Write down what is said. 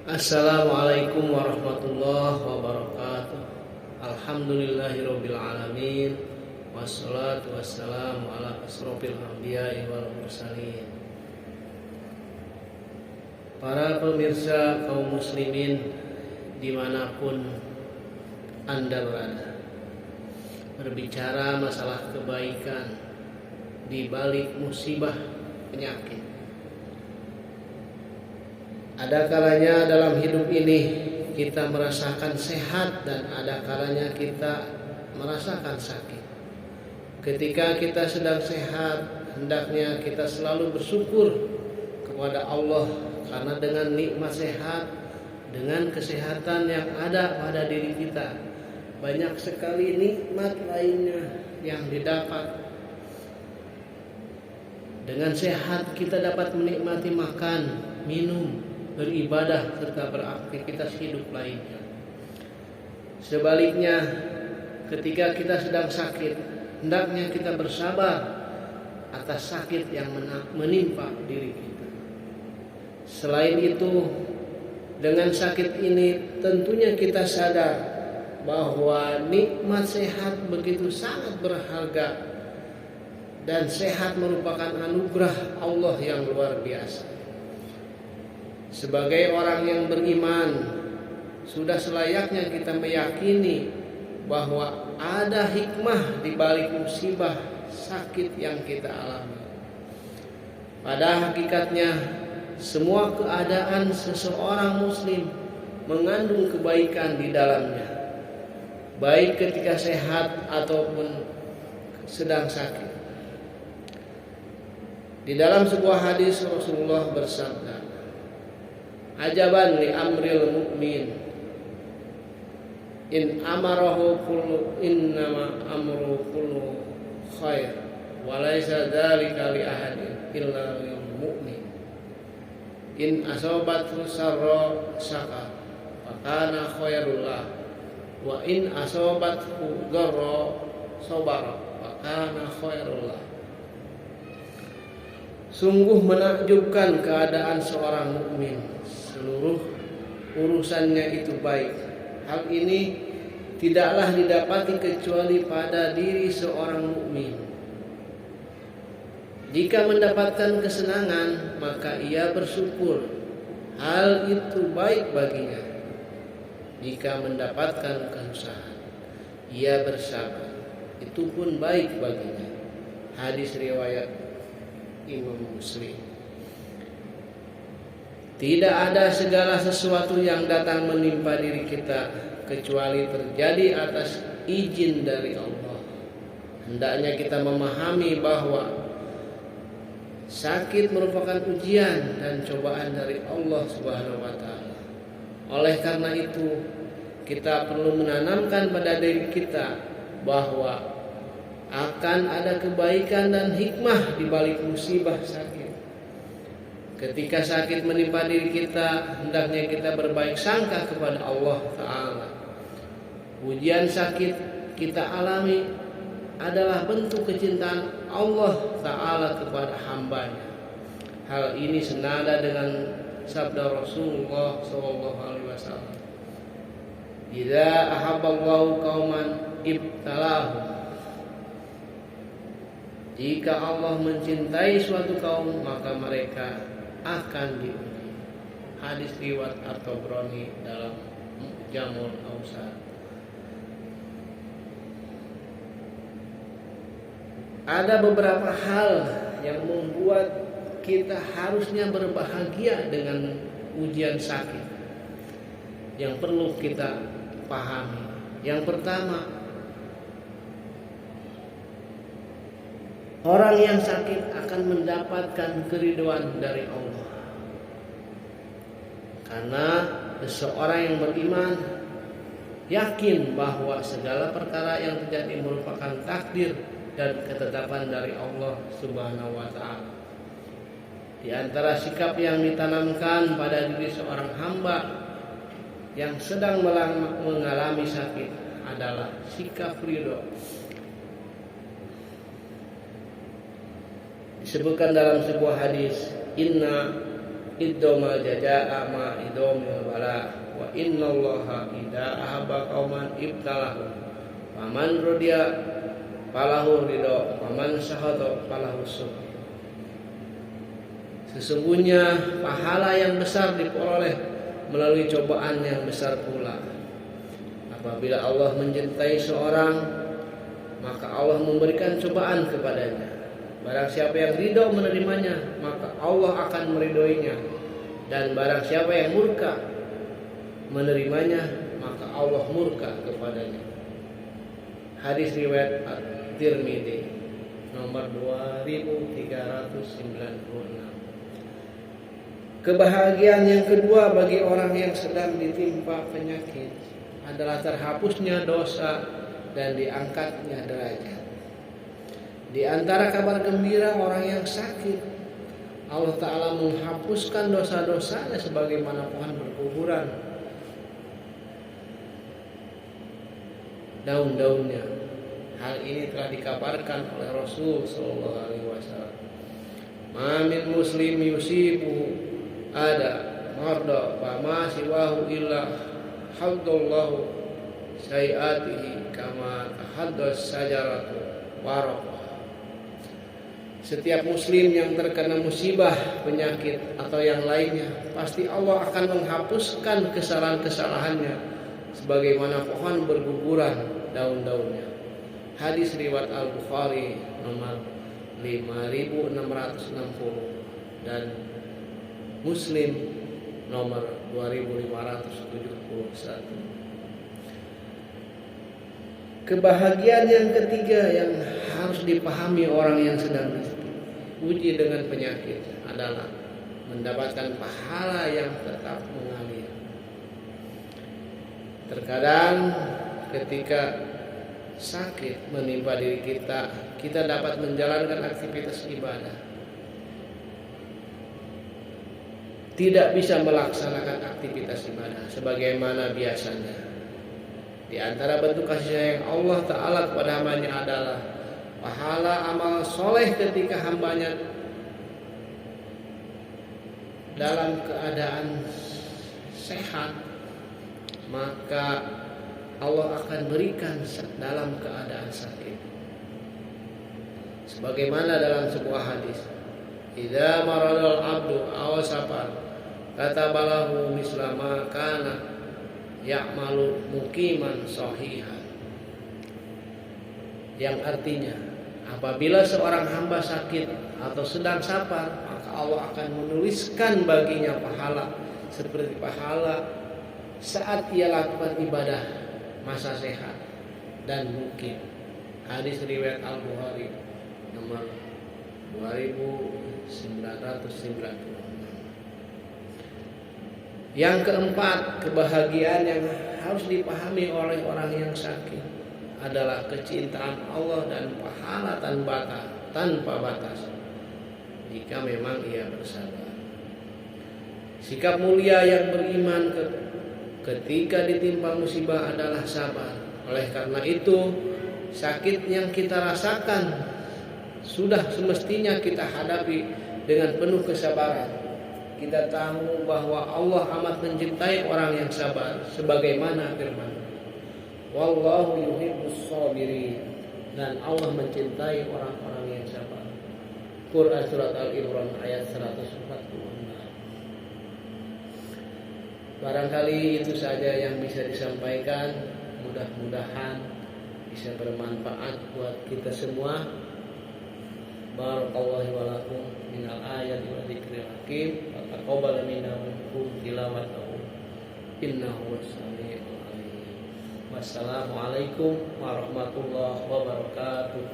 Assalamualaikum warahmatullahi wabarakatuh. Alhamdulillahirabbil alamin. Wassalatu wassalamu ala asrofil anbiya'i wal mursalin. Para pemirsa kaum muslimin dimanapun Anda berada, berbicara masalah kebaikan di balik musibah penyakit. Ada kalanya dalam hidup ini kita merasakan sehat dan ada kalanya kita merasakan sakit. Ketika kita sedang sehat, hendaknya kita selalu bersyukur kepada Allah karena dengan nikmat sehat, dengan kesehatan yang ada pada diri kita, banyak sekali nikmat lainnya yang didapat. Dengan sehat kita dapat menikmati makan, minum, beribadah serta beraktivitas hidup lainnya. Sebaliknya, ketika kita sedang sakit, hendaknya kita bersabar atas sakit yang menimpa diri kita. Selain itu, dengan sakit ini tentunya kita sadar bahwa nikmat sehat begitu sangat berharga dan sehat merupakan anugerah Allah yang luar biasa. Sebagai orang yang beriman, sudah selayaknya kita meyakini bahwa ada hikmah di balik musibah sakit yang kita alami. Pada hakikatnya, semua keadaan seseorang muslim mengandung kebaikan di dalamnya, baik ketika sehat ataupun sedang sakit. Di dalam sebuah hadis Rasulullah bersabda, "Ajaban li amril mu'min, in amarahu kullu innama amru kullu khair, wa laisa dzalika li ahadin illa lil mu'min. In asabathu sarra syakar, fa kana khairul lah, wa in asabathu dharra sabara, fa kana khairul lah." Sungguh menakjubkan keadaan seorang mukmin, seluruh urusannya itu baik. Hal ini tidaklah didapati kecuali pada diri seorang mukmin. Jika mendapatkan kesenangan, maka ia bersyukur, hal itu baik baginya. Jika mendapatkan kesusahan, ia bersabar, itu pun baik baginya. Hadis riwayat Imam Muslim. Tidak ada segala sesuatu yang datang menimpa diri kita kecuali terjadi atas izin dari Allah. Hendaknya kita memahami bahwa sakit merupakan ujian dan cobaan dari Allah Subhanahu wa taala. Oleh karena itu, kita perlu menanamkan pada diri kita bahwa akan ada kebaikan dan hikmah di balik musibah sakit. Ketika sakit menimpa diri kita, hendaknya kita berbaik sangka kepada Allah Ta'ala. Ujian sakit kita alami adalah bentuk kecintaan Allah Ta'ala kepada hambanya. Hal ini senada dengan sabda Rasulullah SAW. Idza ahabballahu qauman ibtalahum. Jika Allah mencintai suatu kaum, maka mereka akan diuji. Hadis riwayat At-Tabrani dalam Jamul Awsat. Ada beberapa hal yang membuat kita harusnya berbahagia dengan ujian sakit yang perlu kita pahami. Yang pertama, orang yang sakit akan mendapatkan keridhaan dari Allah. Karena seseorang yang beriman yakin bahwa segala perkara yang terjadi merupakan takdir dan ketetapan dari Allah Subhanahu wa taala. Di antara sikap yang ditanamkan pada diri seorang hamba yang sedang mengalami sakit adalah sikap ridho. Disebutkan dalam sebuah hadis, iddomal jazaa'a ma idomil bala wa innallaha idza ahabba qauman ibtalahu faman radiya falahu ridha faman syahada falahu syukur. Sesungguhnya pahala yang besar diperoleh melalui cobaan yang besar pula. Apabila Allah mencintai seorang, maka Allah memberikan cobaan kepadanya. Barang siapa yang ridho menerimanya, maka Allah akan meridhoinya. Dan barang siapa yang murka menerimanya, maka Allah murka kepadanya. Hadis riwayat At-Tirmidzi nomor 2396. Kebahagiaan yang kedua bagi orang yang sedang ditimpa penyakit adalah terhapusnya dosa dan diangkatnya derajat. Di antara kabar gembira orang yang sakit, Allah Ta'ala menghapuskan dosa-dosanya sebagaimana pohon berguguran daun-daunnya. Hal ini telah dikabarkan oleh Rasul Sallallahu Alaihi Wasallam. Mamin muslim yusibu ada marda fama siwahu illa haddallahu sayiatihi kama tahaddas sajaratu waraqah. Setiap muslim yang terkena musibah, penyakit atau yang lainnya, pasti Allah akan menghapuskan kesalahan-kesalahannya sebagaimana pohon berguguran daun-daunnya. Hadis riwayat Al-Bukhari nomor 5660 dan Muslim nomor 2571. Kebahagiaan yang ketiga yang harus dipahami orang yang sedang diuji dengan penyakit adalah mendapatkan pahala yang tetap mengalir. Terkadang ketika sakit menimpa diri kita, kita dapat menjalankan aktivitas ibadah, tidak bisa melaksanakan aktivitas ibadah sebagaimana biasanya. Di antara bentuk kasih sayang Allah Ta'ala kepada hambanya adalah pahala amal soleh ketika hambanya dalam keadaan sehat, maka Allah akan berikan dalam keadaan sakit. Sebagaimana dalam sebuah hadis, idza maradal abdu aw safar katabalahu misla ma kana ya'malu muqiman sahihan, yang artinya apabila seorang hamba sakit atau sedang safar, maka Allah akan menuliskan baginya pahala seperti pahala saat ia lakukan ibadah masa sehat dan mukim. Hadis riwayat Al-Bukhari nomor 2990. Yang keempat, kebahagiaan yang harus dipahami oleh orang yang sakit adalah kecintaan Allah dan pahala tanpa batas jika memang ia bersabar. Sikap mulia yang beriman ketika ditimpa musibah adalah sabar. Oleh karena itu, sakit yang kita rasakan sudah semestinya kita hadapi dengan penuh kesabaran. Kita tahu bahwa Allah amat mencintai orang yang sabar, sebagaimana firman, wallahu yuhibbus sabirin, dan Allah mencintai orang-orang yang sabar. Quran surat Al-Imran ayat 146. Barangkali itu saja yang bisa disampaikan. Mudah-mudahan bisa bermanfaat buat kita semua. Barakallahu wa lakum minal ayati wa dzikril hakim wa taqabbal minna wa minkum tilawatahu innahu was-sami'ul alim. Wassalamualaikum warahmatullahi wabarakatuh.